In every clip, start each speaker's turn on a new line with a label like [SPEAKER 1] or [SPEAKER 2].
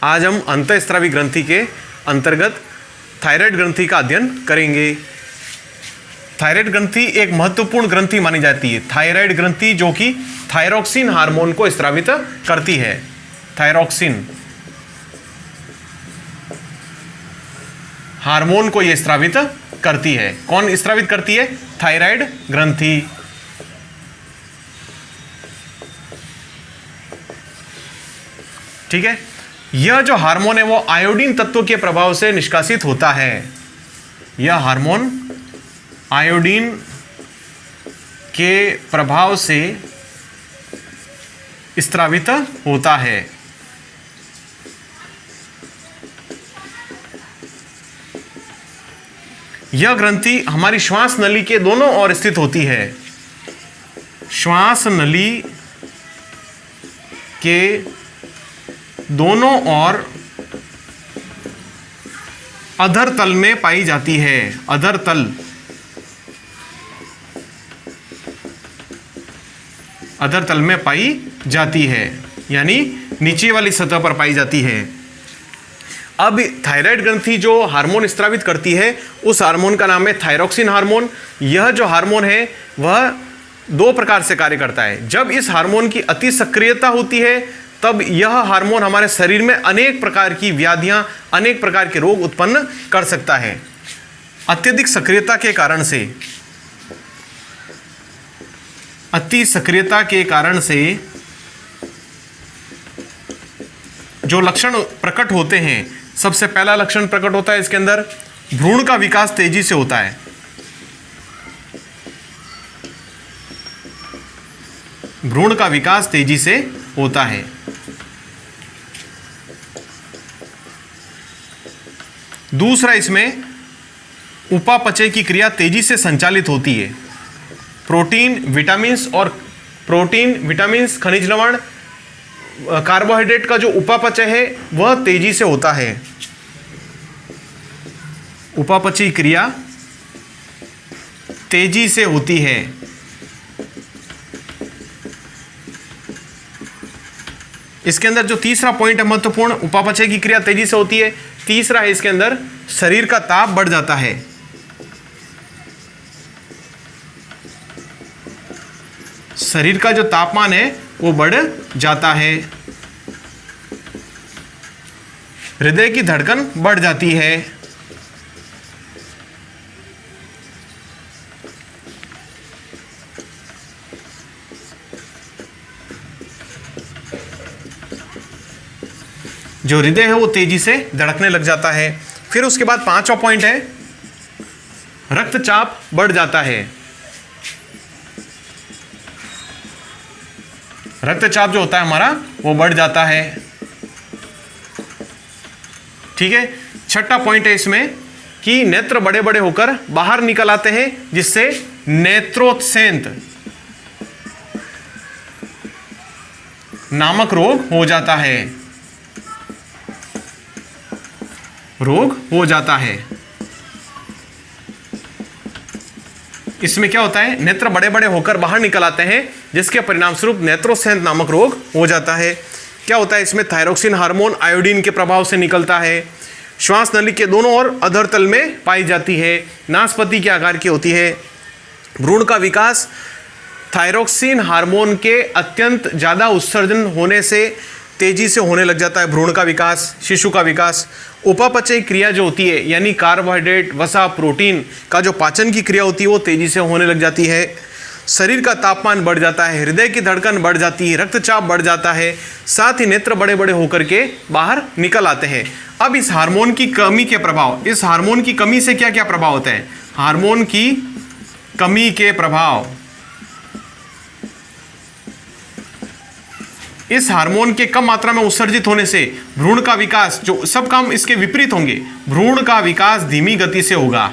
[SPEAKER 1] आज हम अंतःस्रावी ग्रंथि के अंतर्गत थायराइड ग्रंथि का अध्ययन करेंगे। थायराइड ग्रंथि एक महत्वपूर्ण ग्रंथि मानी जाती है। थायराइड ग्रंथि जो कि थायरोक्सिन हार्मोन को स्रावित करती है। थायरोक्सिन हार्मोन को यह स्रावित करती है। कौन स्रावित करती है? थायराइड ग्रंथि। ठीक है, यह जो हार्मोन है वो आयोडीन तत्व के प्रभाव से निष्कासित होता है। यह हार्मोन आयोडीन के प्रभाव से स्रावित होता है। यह ग्रंथि हमारी श्वास नली के दोनों ओर स्थित होती है। श्वास नली के दोनों ओर अधर तल में पाई जाती है। अधर तल, अधर तल में पाई जाती है, यानी नीचे वाली सतह पर पाई जाती है। अब थायराइड ग्रंथि जो हार्मोन स्रावित करती है उस हार्मोन का नाम है थायरोक्सिन हार्मोन। यह जो हार्मोन है वह दो प्रकार से कार्य करता है। जब इस हार्मोन की अति सक्रियता होती है तब यह हार्मोन हमारे शरीर में अनेक प्रकार की व्याधियां, अनेक प्रकार के रोग उत्पन्न कर सकता है। अत्यधिक सक्रियता के कारण से, अति सक्रियता के कारण से जो लक्षण प्रकट होते हैं, सबसे पहला लक्षण प्रकट होता है इसके अंदर भ्रूण का विकास तेजी से होता है। भ्रूण का विकास तेजी से होता है। दूसरा, इसमें उपापचय की क्रिया तेजी से संचालित होती है। प्रोटीन, विटामिन्स, खनिज लवण, कार्बोहाइड्रेट का जो उपापचय है वह तेजी से होता है। उपापचय क्रिया तेजी से होती है। इसके अंदर जो तीसरा पॉइंट है महत्वपूर्ण, उपापचय की क्रिया तेजी से होती है। तीसरा है इसके अंदर शरीर का ताप बढ़ जाता है। शरीर का जो तापमान है वो बढ़ जाता है। हृदय की धड़कन बढ़ जाती है। जो हृदय है वो तेजी से धड़कने लग जाता है। फिर उसके बाद पांचवा पॉइंट है रक्तचाप बढ़ जाता है। रक्तचाप जो होता है हमारा वो बढ़ जाता है। ठीक है, छठा पॉइंट है इसमें कि नेत्र बड़े बड़े होकर बाहर निकल आते हैं, जिससे नेत्रोत्सेंत नामक रोग हो जाता है। रोग हो जाता है। इसमें क्या होता है? नेत्र बड़े बड़े होकर बाहर निकल आते हैं, जिसके परिणाम स्वरूप नेत्रोत्सेंत नामक रोग हो जाता है। क्या होता है इसमें? थायरोक्सिन हार्मोन आयोडीन के प्रभाव से निकलता है। श्वास नली के दोनों ओर अधर तल में पाई जाती है। नाशपाती के आकार की होती है। भ्रूण का विकास थायरोक्सिन हार्मोन के अत्यंत ज़्यादा उत्सर्जन होने से तेजी से होने लग जाता है। भ्रूण का विकास, शिशु का विकास। उपापचय क्रिया जो होती है, यानी कार्बोहाइड्रेट, वसा, प्रोटीन का जो पाचन की क्रिया होती है वो तेजी से होने लग जाती है। शरीर का तापमान बढ़ जाता है। हृदय की धड़कन बढ़ जाती है। रक्तचाप बढ़ जाता है। साथ ही नेत्र बड़े बड़े होकर के बाहर निकल आते हैं। अब इस हार्मोन की कमी के प्रभाव, इस हार्मोन की कमी से क्या क्या प्रभाव होता है? हार्मोन की कमी के प्रभाव, इस हार्मोन के कम मात्रा में उत्सर्जित होने से भ्रूण का विकास, जो सब काम इसके विपरीत होंगे। भ्रूण का विकास धीमी गति से होगा।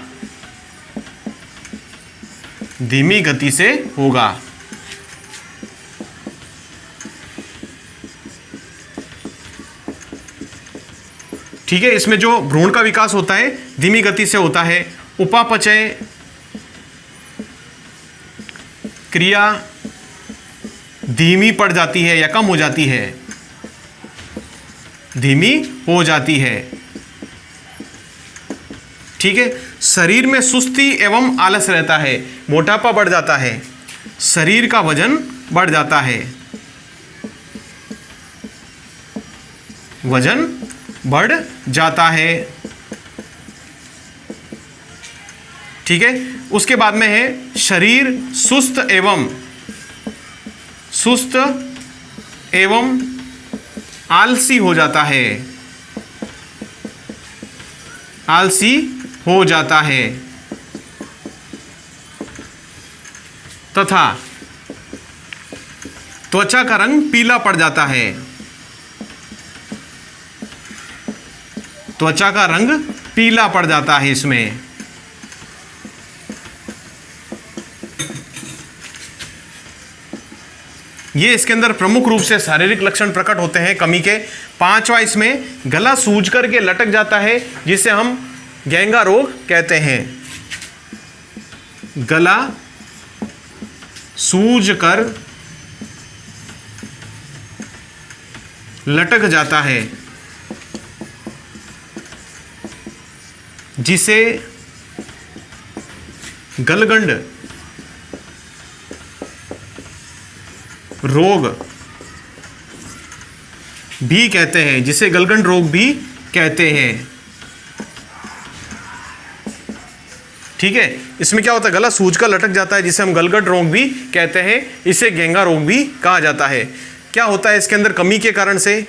[SPEAKER 1] धीमी गति से होगा। ठीक है, इसमें जो भ्रूण का विकास होता है धीमी गति से होता है। उपापचय क्रिया धीमी पड़ जाती है या कम हो जाती है। धीमी हो जाती है। ठीक है, शरीर में सुस्ती एवं आलस रहता है, मोटापा बढ़ जाता है, शरीर का वजन बढ़ जाता है, वजन बढ़ जाता है। ठीक है, उसके बाद में है शरीर सुस्त एवं आलसी हो जाता है, आलसी हो जाता है तथा त्वचा का रंग पीला पड़ जाता है, त्वचा का रंग पीला पड़ जाता है इसमें। ये इसके अंदर प्रमुख रूप से शारीरिक लक्षण प्रकट होते हैं कमी के। पांचवा इसमें गला सूज करके लटक जाता है, जिसे हम गैंगा रोग कहते हैं। गला सूज कर लटक जाता है, जिसे गलगंड रोग भी कहते हैं, जिसे गलगंड रोग भी कहते हैं। ठीक है, इसमें क्या होता है, गला सूज कर लटक जाता है, जिसे हम गलगंड रोग भी कहते हैं, इसे गैंगा रोग भी कहा जाता है। क्या होता है इसके अंदर, कमी के कारण से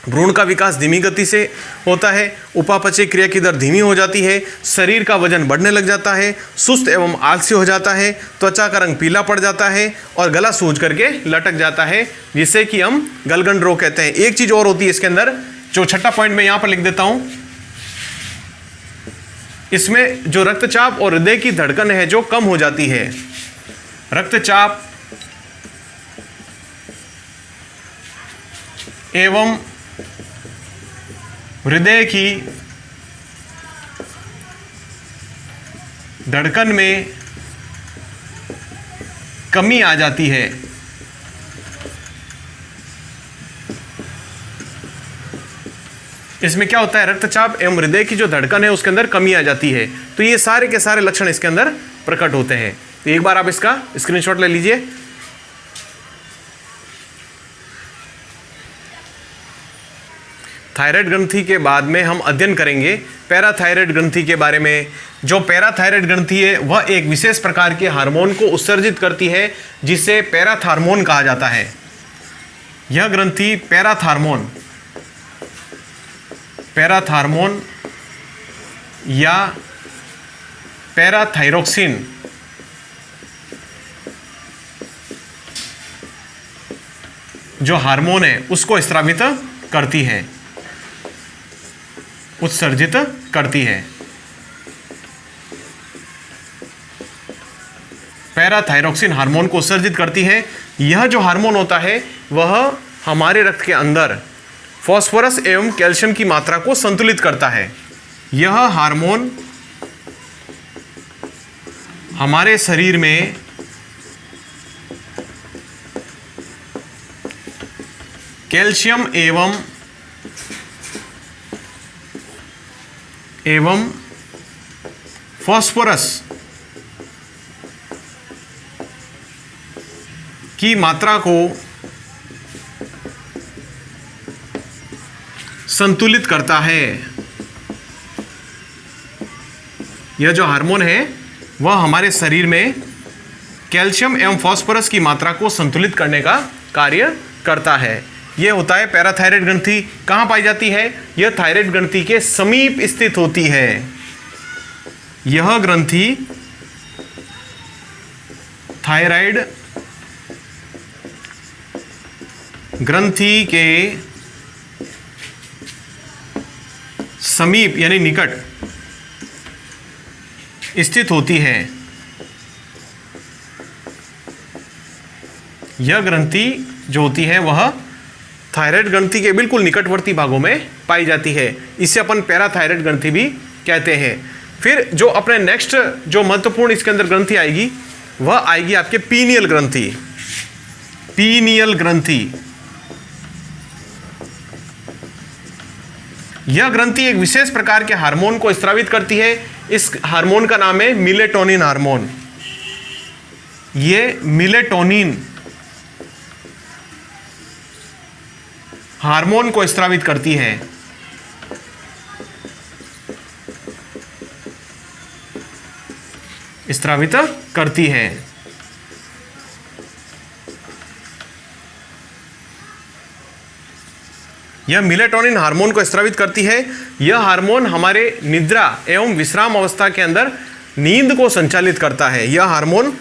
[SPEAKER 1] भ्रूण का विकास धीमी गति से होता है, उपापचय क्रिया की दर धीमी हो जाती है, शरीर का वजन बढ़ने लग जाता है, सुस्त एवं आलसी हो जाता है, त्वचा का रंग पीला पड़ जाता है और गला सूज करके लटक जाता है, जिसे कि हम गलगंड रोग कहते हैं। एक चीज और होती है इसके अंदर, जो छठा पॉइंट मैं यहां पर लिख देता हूं, इसमें जो रक्तचाप और हृदय की धड़कन है जो कम हो जाती है, रक्तचाप एवं हृदय की धड़कन में कमी आ जाती है। इसमें क्या होता है, रक्तचाप एवं हृदय की जो धड़कन है उसके अंदर कमी आ जाती है। तो ये सारे के सारे लक्षण इसके अंदर प्रकट होते हैं। तो एक बार आप इसका स्क्रीनशॉट ले लीजिए। थायराइड ग्रंथि के बाद में हम अध्ययन करेंगे पैराथायराइड ग्रंथि के बारे में। जो पैराथायराइड ग्रंथि है वह एक विशेष प्रकार के हार्मोन को उत्सर्जित करती है, जिसे पैराथार्मोन कहा जाता है। यह ग्रंथि पैराथार्मोन या पैराथायरोक्सिन जो हार्मोन है उसको स्रावित करती है, उत्सर्जित करती है। पैराथायरोक्सिन हार्मोन को उत्सर्जित करती है। यह जो हार्मोन होता है वह हमारे रक्त के अंदर फास्फोरस एवं कैल्शियम की मात्रा को संतुलित करता है। यह हार्मोन हमारे शरीर में कैल्शियम एवं फास्फोरस की मात्रा को संतुलित करता है। यह जो हार्मोन है वह हमारे शरीर में कैल्शियम एवं फास्फोरस की मात्रा को संतुलित करने का कार्य करता है। यह होता है पैराथायराइड ग्रंथि। कहाँ पाई जाती है? यह थायराइड ग्रंथि के समीप स्थित होती है। यह ग्रंथि थायराइड ग्रंथि के समीप यानी निकट स्थित होती है। यह ग्रंथि जो होती है वह थायराइड ग्रंथि के बिल्कुल निकटवर्ती भागों में पाई जाती है। इसे अपन पैराथायराइड ग्रंथि भी कहते हैं। फिर जो अपने नेक्स्ट जो महत्वपूर्ण इसके अंदर ग्रंथि आएगी वह आएगी आपके पीनियल ग्रंथि। पीनियल ग्रंथि यह ग्रंथि एक विशेष प्रकार के हार्मोन को स्रावित करती है। इस हार्मोन का नाम है मिलेटोनिन हार्मोन। ये मिलेटोनिन हार्मोन को स्रावित करती है। स्रावित करती है। यह मिलेटोनिन हार्मोन को स्रावित करती है। यह हार्मोन हमारे निद्रा एवं विश्राम अवस्था के अंदर नींद को संचालित करता है। यह हार्मोन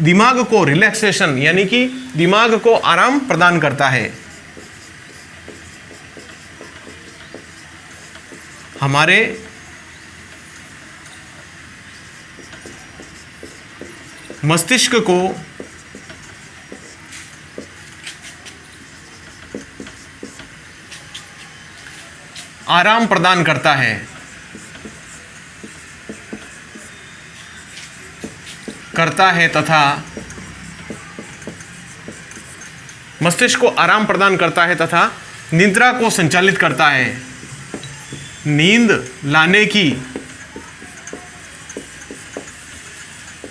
[SPEAKER 1] दिमाग को रिलैक्सेशन यानी कि दिमाग को आराम प्रदान करता है। हमारे मस्तिष्क को आराम प्रदान करता है। तथा मस्तिष्क को आराम प्रदान करता है तथा निद्रा को संचालित करता है। नींद लाने की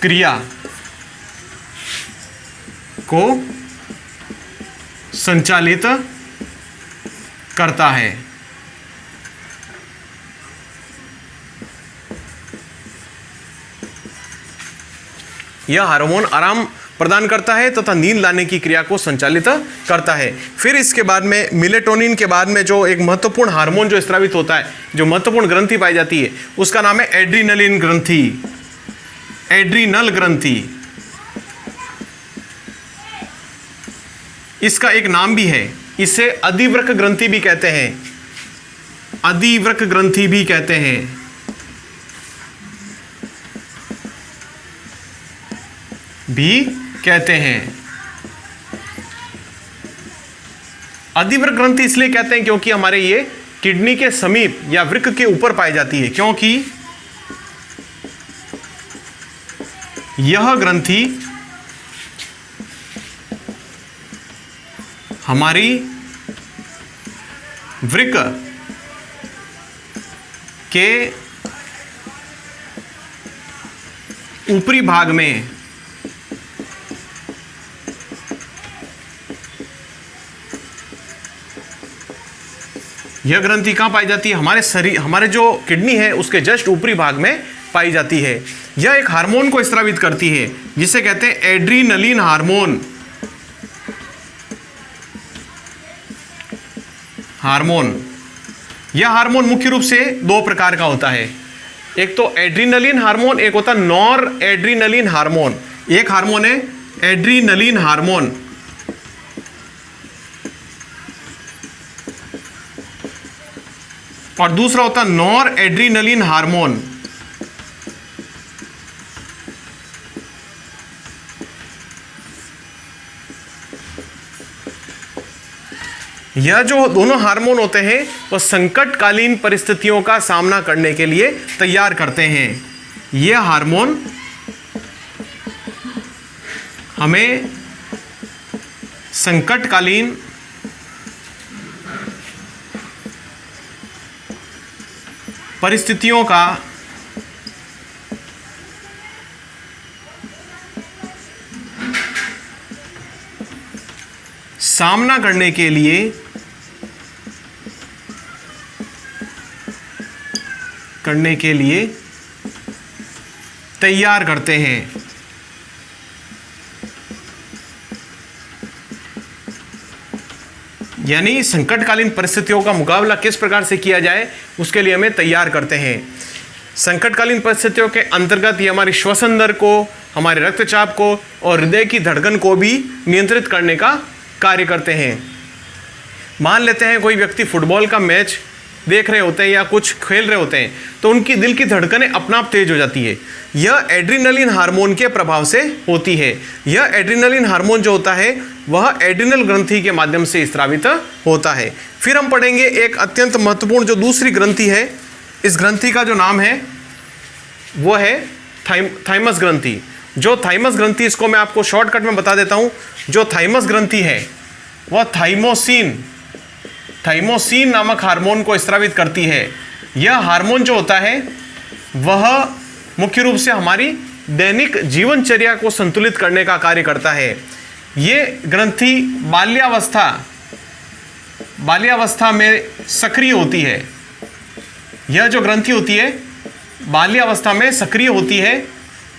[SPEAKER 1] क्रिया को संचालित करता है। यह हार्मोन आराम प्रदान करता है तथा नींद लाने की क्रिया को संचालित करता है। फिर इसके बाद में मिलेटोनिन के बाद में जो एक महत्वपूर्ण हार्मोन जो स्रावित होता है, जो महत्वपूर्ण ग्रंथि पाई जाती है, उसका नाम है एड्रीनलिन ग्रंथि। एड्रीनल ग्रंथि, इसका एक नाम भी है, इसे अधिवृक्क ग्रंथि भी कहते हैं। अधिवृक्क ग्रंथि भी कहते हैं। अधिवृक्क ग्रंथि इसलिए कहते हैं क्योंकि हमारे ये किडनी के समीप या वृक्क के ऊपर पाई जाती है, क्योंकि यह ग्रंथि हमारी वृक्क के ऊपरी भाग में यह ग्रंथि कहाँ पाई जाती है? हमारे शरीर, हमारे जो किडनी है उसके जस्ट ऊपरी भाग में पाई जाती है। यह एक हार्मोन को स्रावित करती है जिसे कहते हैं एड्रीनलिन हार्मोन। यह हार्मोन मुख्य रूप से दो प्रकार का होता है। एक तो एड्रीनलिन हार्मोन, एक होता है नॉर एड्रीनलिन हार्मोन। एक हार्मोन है एड्रीनलिन हार्मोन, और दूसरा होता है नॉर एड्रीनलिन हार्मोन। यह जो दोनों हार्मोन होते हैं वह संकटकालीन परिस्थितियों का सामना करने के लिए तैयार करते हैं। यह हार्मोन हमें संकटकालीन परिस्थितियों का सामना करने के लिए तैयार करते हैं। यानी संकटकालीन परिस्थितियों का मुकाबला किस प्रकार से किया जाए उसके लिए हमें तैयार करते हैं। संकटकालीन परिस्थितियों के अंतर्गत ये हमारी श्वसन दर को, हमारे रक्तचाप को और हृदय की धड़कन को भी नियंत्रित करने का कार्य करते हैं। मान लेते हैं कोई व्यक्ति फुटबॉल का मैच देख रहे होते हैं या कुछ खेल रहे होते हैं तो उनकी दिल की धड़कनें अपना आप तेज हो जाती है। यह एड्रीनलिन हार्मोन के प्रभाव से होती है। यह एड्रीनलिन हार्मोन जो होता है वह एड्रीनल ग्रंथि के माध्यम से स्रावित होता है। फिर हम पढ़ेंगे एक अत्यंत महत्वपूर्ण जो दूसरी ग्रंथि है। इस ग्रंथि का जो नाम है वो है थाइमस ग्रंथि। जो थाइमस ग्रंथि, इसको मैं आपको शॉर्टकट में बता देता हूँ। जो थाइमस ग्रंथि है वह थाइमोसिन थाइमोसिन नामक हार्मोन को स्रावित करती है। यह हार्मोन जो होता है वह मुख्य रूप से हमारी दैनिक जीवनचर्या को संतुलित करने का कार्य करता है। ये ग्रंथि बाल्यावस्था में सक्रिय होती है। यह जो ग्रंथि होती है बाल्यावस्था में सक्रिय होती है,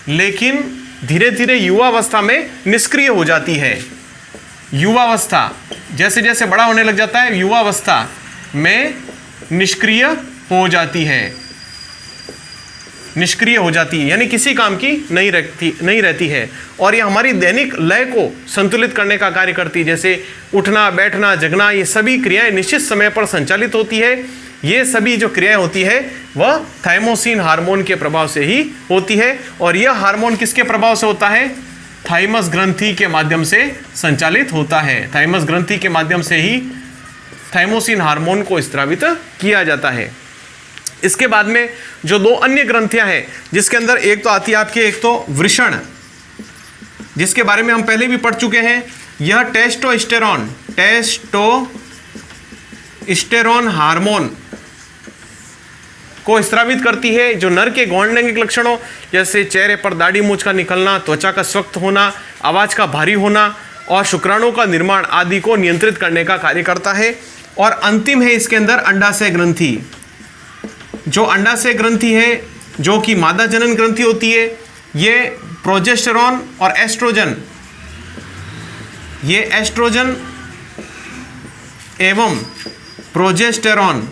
[SPEAKER 1] लेकिन धीरे धीरे युवावस्था में निष्क्रिय हो जाती है। युवावस्था जैसे जैसे बड़ा होने लग जाता है, युवावस्था में निष्क्रिय हो जाती है, यानी किसी काम की नहीं रहती है। और यह हमारी दैनिक लय को संतुलित करने का कार्य करती है। जैसे उठना, बैठना, जगना, ये सभी क्रियाएं निश्चित समय पर संचालित होती है। ये सभी जो क्रियाएं होती है वह थाइमोसिन हार्मोन के प्रभाव से ही होती है। और यह हार्मोन किसके प्रभाव से होता है? थाइमस ग्रंथि के माध्यम से संचालित होता है। थाइमस ग्रंथि के माध्यम से ही थाइमोसिन हार्मोन को स्रावित किया जाता है। इसके बाद में जो दो अन्य ग्रंथियां हैं, जिसके अंदर एक तो आती है आपकी, एक तो वृषण, जिसके बारे में हम पहले भी पढ़ चुके हैं। यह टेस्टोस्टेरोन हार्मोन को स्रावित करती है, जो नर के गौण लैंगिक लक्षणों जैसे चेहरे पर दाढ़ी मूंछ का निकलना, त्वचा का स्वक्त होना, आवाज का भारी होना और शुक्राणु का निर्माण आदि को नियंत्रित करने का कार्य करता है। और अंतिम है इसके अंदर अंडाशय ग्रंथि। जो अंडाशय ग्रंथि है, जो कि मादा जनन ग्रंथि होती है, ये प्रोजेस्टेरॉन और एस्ट्रोजन, ये एस्ट्रोजन एवं प्रोजेस्टेरॉन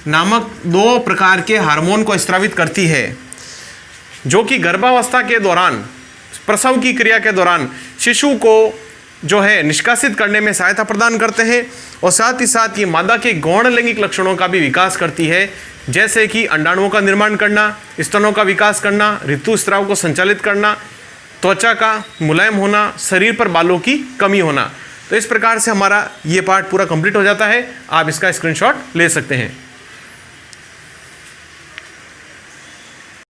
[SPEAKER 1] नामक दो प्रकार के हार्मोन को स्रावित करती है, जो कि गर्भावस्था के दौरान, प्रसव की क्रिया के दौरान शिशु को जो है निष्कासित करने में सहायता प्रदान करते हैं। और साथ ही साथ ये मादा के गौण लैंगिक लक्षणों का भी विकास करती है, जैसे कि अंडाणुओं का निर्माण करना, स्तनों का विकास करना, ऋतुस्राव को संचालित करना, त्वचा का मुलायम होना, शरीर पर बालों की कमी होना। तो इस प्रकार से हमारा ये पार्ट पूरा कंप्लीट हो जाता है। आप इसका स्क्रीनशॉट ले सकते हैं।